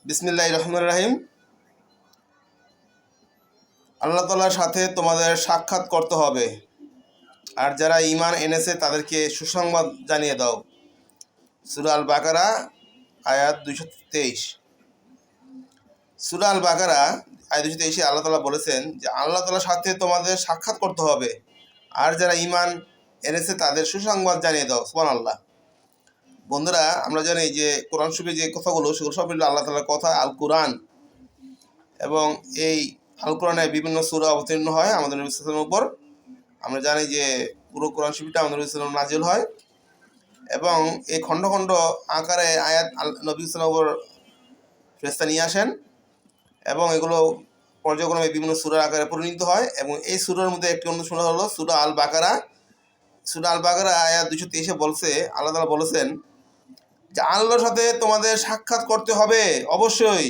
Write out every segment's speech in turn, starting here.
বিসমিল্লাহির রহমানির রহিম। আল্লাহ তাআলার সাথে তোমাদের সাক্ষাৎ করতে হবে, আর যারা ঈমান এনেছে তাদেরকে সুসংবাদ জানিয়ে দাও। সূরা আল বাকারা আয়াত 223। সূরা আল বাকারা আয়াত 223-এ আল্লাহ তাআলা বলেছেন যে আল্লাহ তাআলার সাথে তোমাদের সাক্ষাৎ করতে হবে, আর যারা ঈমান এনেছে তাদের সুসংবাদ জানিয়ে দাও। সুবহানাল্লাহ। বন্ধুরা, আমরা জানি যে কোরআন শরীফে যে কথাগুলো সেগুলো সব হলো আল্লাহ তাআলার কথা, আল কোরআন। এবং এই আল কোরআনে বিভিন্ন সূরা অবতীর্ণ হয় আমাদের নবী সাল্লাল্লাহু আলাইহি ওয়াসাল্লামের উপর। আমরা জানি যে পুরো কোরআন শরীফটা আমাদের নবী সাল্লাল্লাহু আলাইহি ওয়াসাল্লাম নাজিল হয়, এবং এই খণ্ড খণ্ড আকারে আয়াত নবী সাল্লাল্লাহু আলাইহি ওয়াসাল্লাম ফেরেশতা নিয়ে আসেন, এবং এগুলো পর্যায়ক্রমে বিভিন্ন সূরার আকারে পরিণত হয়। এবং এই সূরার মধ্যে একটি অন্য সূরা হলো সূরা আল বাকারা। সূরা আল বাকারা আয়াত 223-এ বলছে, আল্লাহ তাআলা বলেছেন যে আল্লাহর সাথে তোমাদের সাক্ষাৎ করতে হবে অবশ্যই,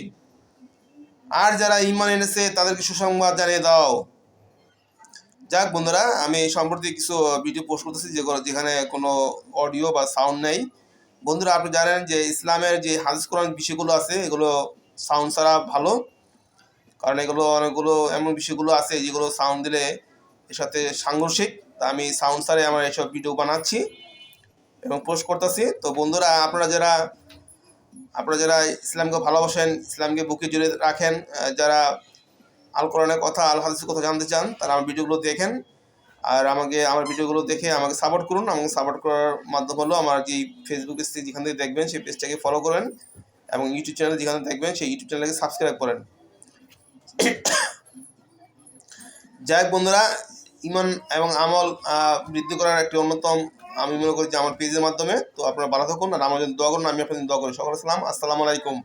আর যারা ঈমান এনেছে তাদেরকে সুসংবাদ জানিয়ে দাও। যাক বন্ধুরা, আমি সম্প্রতি কিছু ভিডিও পোস্ট করতেছি যেখানে কোনো অডিও বা সাউন্ড নেই। বন্ধুরা, আপনি জানেন যে ইসলামের যে হাদিস কোরআন বিষয়গুলো আছে এগুলো সাউন্ড ছাড়া ভালো, কারণ এগুলো অনেকগুলো এমন বিষয়গুলো আছে যেগুলো সাউন্ড দিলে এর সাথে সাংঘর্ষিক। তা আমি সাউন্ড ছাড়াই আমার এসব ভিডিও বানাচ্ছি এবং পোস্ট করতেছি। তো বন্ধুরা, আপনারা যারা ইসলামকে ভালোবাসেন, ইসলামকে বুকে জুড়ে রাখেন, যারা আল কোরআনের কথা, আল হাদিসের কথা জানতে চান, তারা আমার ভিডিওগুলো দেখেন, আর আমার ভিডিওগুলো দেখে আমাকে সাপোর্ট করুন। আমাকে সাপোর্ট করার মাধ্যম হলো আমার যে ফেসবুক পেজ যেখান থেকে দেখবেন সেই পেজটাকে ফলো করেন, এবং ইউটিউব চ্যানেল যেখানে দেখবেন সেই ইউটিউব চ্যানেলকে সাবস্ক্রাইব করেন। যাই হোক বন্ধুরা, ঈমান এবং আমল বৃদ্ধি করার একটি অন্যতম আমি মনে করি যে আমার পেজের মাধ্যমে। তো আপনারা ভালো থাকুন, আর আমার জন্য দোয়া করুন, আমি আপনাদের দোয়া করি। সকল আসসালামু আলাইকুম।